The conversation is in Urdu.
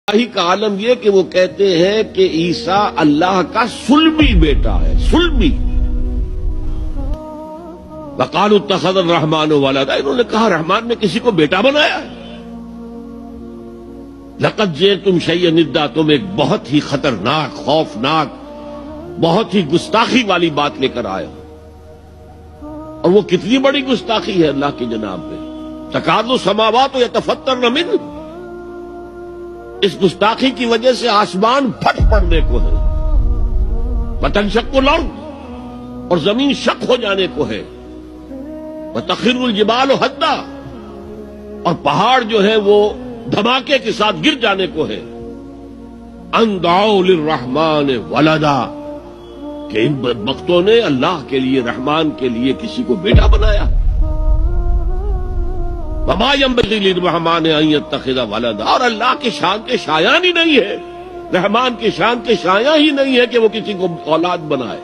الہی کا عالم یہ کہ وہ کہتے ہیں کہ عیسیٰ اللہ کا صلبی بیٹا ہے، صلبی۔ وقالوا اتخذ الرحمن ولدا، انہوں نے کہا رحمان نے کسی کو بیٹا بنایا ہے۔ لقد جئتم شیئا ندا، تم ایک بہت ہی خطرناک، خوفناک، بہت ہی گستاخی والی بات لے کر آئے ہو۔ اور وہ کتنی بڑی گستاخی ہے اللہ کی جناب میں۔ تکاد السماوات یتفطرن منہ، اس گستاخی کی وجہ سے آسمان پھٹ پڑنے کو ہے، وتنشق الارض، اور زمین شق ہو جانے کو ہے، وتخر الجبال ہدا، اور پہاڑ جو ہے وہ دھماکے کے ساتھ گر جانے کو ہے۔ ان دعوا للرحمن ولدا، کہ ان بدبختوں نے اللہ کے لیے، رحمان کے لیے کسی کو بیٹا بنایا۔ وما ينبغي للرحمن ان يتخذ ولدا، اور اللہ کی شان کے شایان ہی نہیں ہے، رحمان کی شان کے شایان ہی نہیں ہے کہ وہ کسی کو اولاد بنائے۔